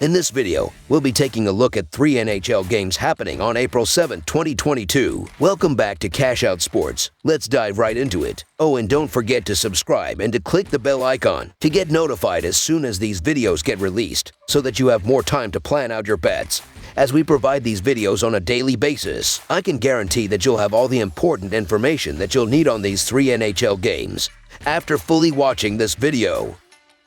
In this video, we'll be taking a look at 3 NHL games happening on April 7, 2022. Welcome back to Cash Out Sports. Let's dive right into it. Oh, and don't forget to subscribe and to click the bell icon to get notified as soon as these videos get released so that you have more time to plan out your bets. As we provide these videos on a daily basis, I can guarantee that you'll have all the important information that you'll need on these 3 NHL games after fully watching this video.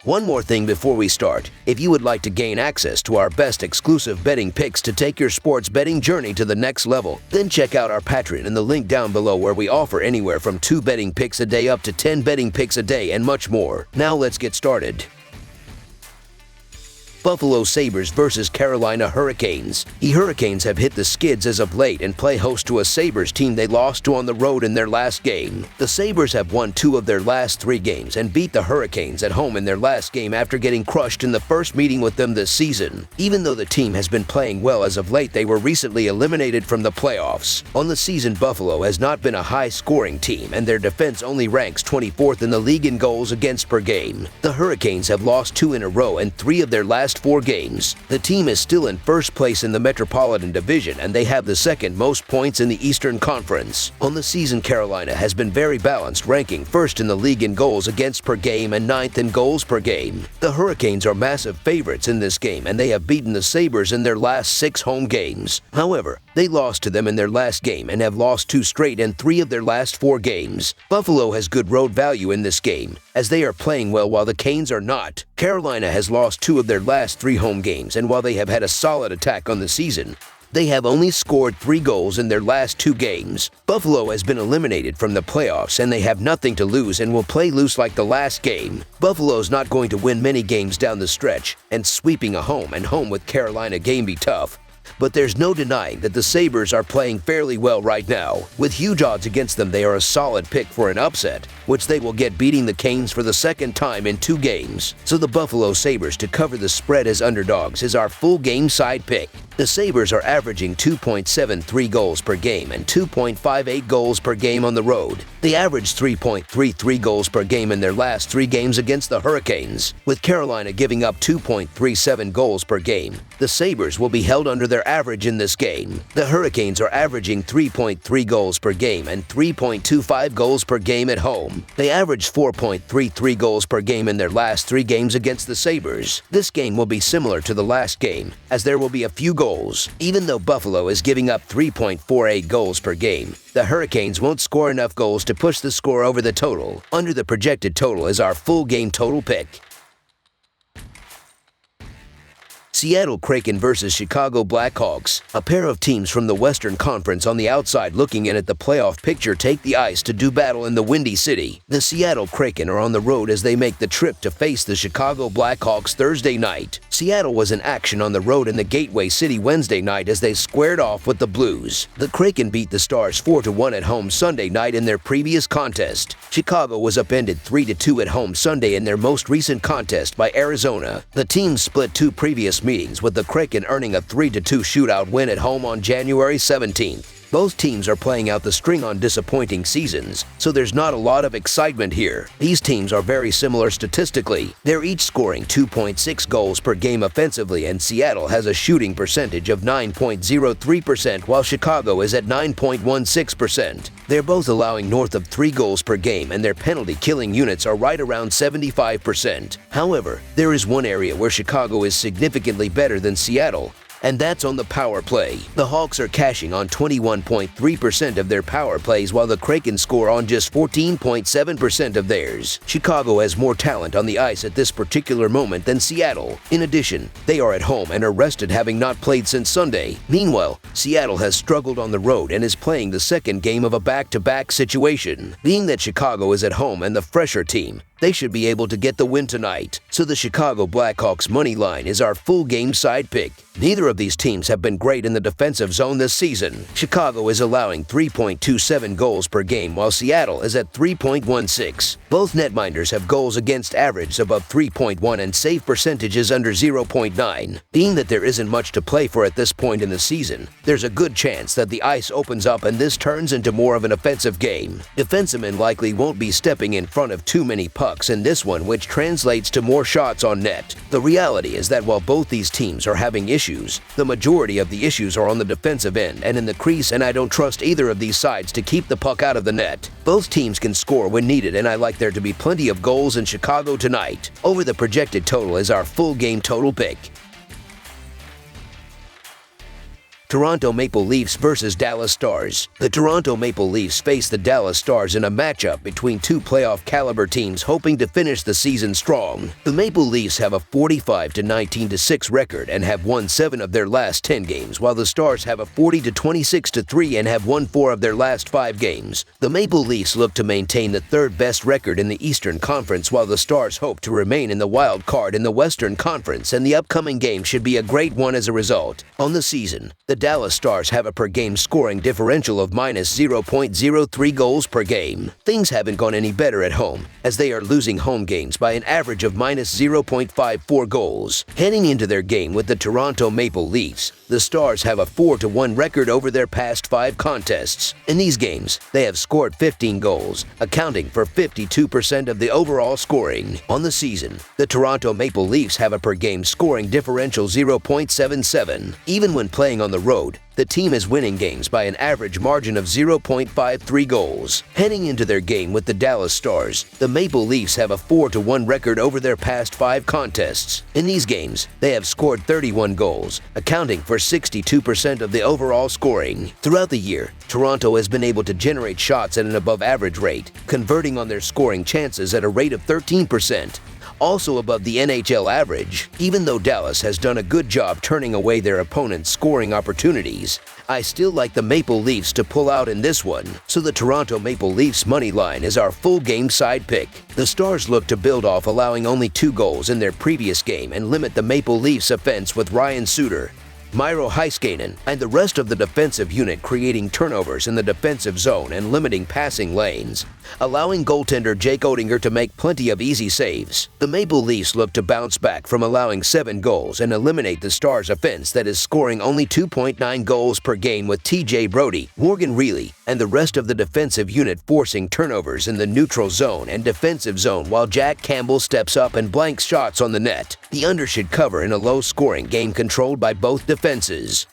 One more thing before we start. If you would like to gain access to our best exclusive betting picks to take your sports betting journey to the next level, then check out our Patreon in the link down below, where we offer anywhere from 2 betting picks a day up to 10 betting picks a day and much more. Now let's get started. Buffalo Sabres versus Carolina Hurricanes. The Hurricanes have hit the skids as of late and play host to a Sabres team they lost to on the road in their last game. The Sabres have won 2 of their last 3 games and beat the Hurricanes at home in their last game after getting crushed in the first meeting with them this season. Even though the team has been playing well as of late, they were recently eliminated from the playoffs. On the season, Buffalo has not been a high-scoring team, and their defense only ranks 24th in the league in goals against per game. The Hurricanes have lost 2 in a row and 3 of their last 4 games. The team is still in first place in the Metropolitan Division, and they have the second most points in the Eastern Conference. On the season, Carolina has been very balanced, ranking first in the league in goals against per game and 9th in goals per game. The Hurricanes are massive favorites in this game, and they have beaten the Sabres in their last 6 home games. However, they lost to them in their last game and have lost 2 straight in 3 of their last 4 games. Buffalo has good road value in this game, as they are playing well while the Canes are not. Carolina has lost 2 of their last 3 home games, and while they have had a solid attack on the season, they have only scored 3 goals in their last 2 games. Buffalo has been eliminated from the playoffs, and they have nothing to lose and will play loose like the last game. Buffalo's not going to win many games down the stretch, and sweeping a home with Carolina game be tough. But there's no denying that the Sabres are playing fairly well right now. With huge odds against them, they are a solid pick for an upset, which they will get beating the Canes for the second time in 2 games. So the Buffalo Sabres to cover the spread as underdogs is our full game side pick. The Sabres are averaging 2.73 goals per game and 2.58 goals per game on the road. They averaged 3.33 goals per game in their last 3 games against the Hurricanes, with Carolina giving up 2.37 goals per game. The Sabres will be held under their average in this game. The Hurricanes are averaging 3.3 goals per game and 3.25 goals per game at home. They averaged 4.33 goals per game in their last 3 games against the Sabres. This game will be similar to the last game, as there will be a few goals. Even though Buffalo is giving up 3.48 goals per game, the Hurricanes won't score enough goals to push the score over the total. Under the projected total is our full game total pick. Seattle Kraken versus Chicago Blackhawks. A pair of teams from the Western Conference on the outside looking in at the playoff picture take the ice to do battle in the Windy City. The Seattle Kraken are on the road as they make the trip to face the Chicago Blackhawks Thursday night. Seattle was in action on the road in the Gateway City Wednesday night as they squared off with the Blues. The Kraken beat the Stars 4-1 at home Sunday night in their previous contest. Chicago was upended 3-2 at home Sunday in their most recent contest by Arizona. The teams split 2 previous meetings, with the Kraken earning a 3-2 shootout win at home on January 17th. Both teams are playing out the string on disappointing seasons, so there's not a lot of excitement here. These teams are very similar statistically. They're each scoring 2.6 goals per game offensively, and Seattle has a shooting percentage of 9.03%, while Chicago is at 9.16%. They're both allowing north of 3 goals per game, and their penalty killing units are right around 75%. However, there is one area where Chicago is significantly better than Seattle, and that's on the power play. The Hawks are cashing on 21.3% of their power plays, while the Kraken score on just 14.7% of theirs. Chicago has more talent on the ice at this particular moment than Seattle. In addition, they are at home and are rested, having not played since Sunday. Meanwhile, Seattle has struggled on the road and is playing the second game of a back-to-back situation. Being that Chicago is at home and the fresher team, they should be able to get the win tonight. So the Chicago Blackhawks money line is our full game side pick. Neither of these teams have been great in the defensive zone this season. Chicago is allowing 3.27 goals per game, while Seattle is at 3.16. Both netminders have goals against average above 3.1 and save percentages under 0.9. Being that there isn't much to play for at this point in the season, there's a good chance that the ice opens up and this turns into more of an offensive game. Defensemen likely won't be stepping in front of too many pucks, pucks in this one, which translates to more shots on net. The reality is that while both these teams are having issues, the majority of the issues are on the defensive end and in the crease, and I don't trust either of these sides to keep the puck out of the net. Both teams can score when needed, and I like there to be plenty of goals in Chicago tonight. Over the projected total is our full game total pick. Toronto Maple Leafs versus Dallas Stars. The Toronto Maple Leafs face the Dallas Stars in a matchup between two playoff-caliber teams hoping to finish the season strong. The Maple Leafs have a 45-19-6 record and have won 7 of their last 10 games, while the Stars have a 40-26-3 and have won 4 of their last 5 games. The Maple Leafs look to maintain the third-best record in the Eastern Conference, while the Stars hope to remain in the wild card in the Western Conference, and the upcoming game should be a great one as a result. On the season, the Dallas Stars have a per-game scoring differential of minus 0.03 goals per game. Things haven't gone any better at home, as they are losing home games by an average of minus 0.54 goals. Heading into their game with the Toronto Maple Leafs, the Stars have a 4-1 record over their past 5 contests. In these games, they have scored 15 goals, accounting for 52% of the overall scoring. On the season, the Toronto Maple Leafs have a per-game scoring differential 0.77. Even when playing on the road, the team is winning games by an average margin of 0.53 goals. Heading into their game with the Dallas Stars, the Maple Leafs have a 4-1 record over their past 5 contests. In these games, they have scored 31 goals, accounting for 62% of the overall scoring. Throughout the year, Toronto has been able to generate shots at an above-average rate, converting on their scoring chances at a rate of 13%. Also above the NHL average. Even though Dallas has done a good job turning away their opponent's scoring opportunities, I still like the Maple Leafs to pull out in this one, so the Toronto Maple Leafs money line is our full game side pick. The Stars look to build off allowing only 2 goals in their previous game and limit the Maple Leafs offense with Ryan Suter, Miro Heiskanen, and the rest of the defensive unit creating turnovers in the defensive zone and limiting passing lanes, allowing goaltender Jake Oettinger to make plenty of easy saves. The Maple Leafs look to bounce back from allowing 7 goals and eliminate the Stars' offense that is scoring only 2.9 goals per game, with TJ Brodie, Morgan Rielly, and the rest of the defensive unit forcing turnovers in the neutral zone and defensive zone, while Jack Campbell steps up and blanks shots on the net. The under should cover in a low-scoring game controlled by both defenses.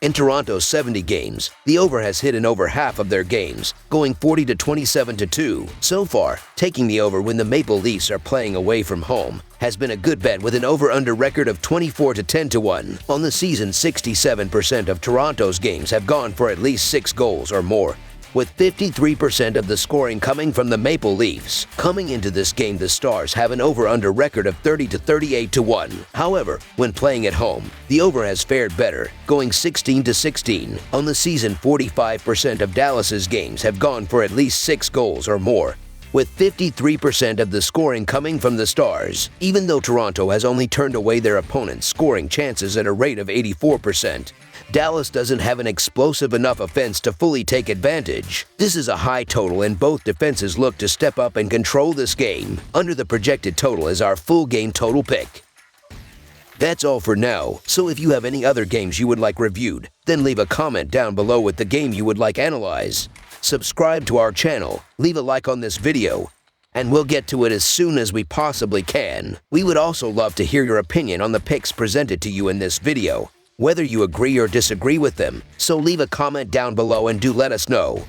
In Toronto's 70 games, the over has hit in over half of their games, going 40-27-2. So far, taking the over when the Maple Leafs are playing away from home has been a good bet, with an over-under record of 24-10-1. On the season, 67% of Toronto's games have gone for at least 6 goals or more, with 53% of the scoring coming from the Maple Leafs. Coming into this game, the Stars have an over-under record of 30-38-1. However, when playing at home, the over has fared better, going 16-16. On the season, 45% of Dallas's games have gone for at least 6 goals or more, with 53% of the scoring coming from the Stars. Even though Toronto has only turned away their opponent's scoring chances at a rate of 84%, Dallas doesn't have an explosive enough offense to fully take advantage. This is a high total, and both defenses look to step up and control this game. Under the projected total is our full game total pick. That's all for now, so if you have any other games you would like reviewed, then leave a comment down below with the game you would like analyzed. Subscribe to our channel, leave a like on this video, and we'll get to it as soon as we possibly can. We would also love to hear your opinion on the picks presented to you in this video, whether you agree or disagree with them, so leave a comment down below and do let us know.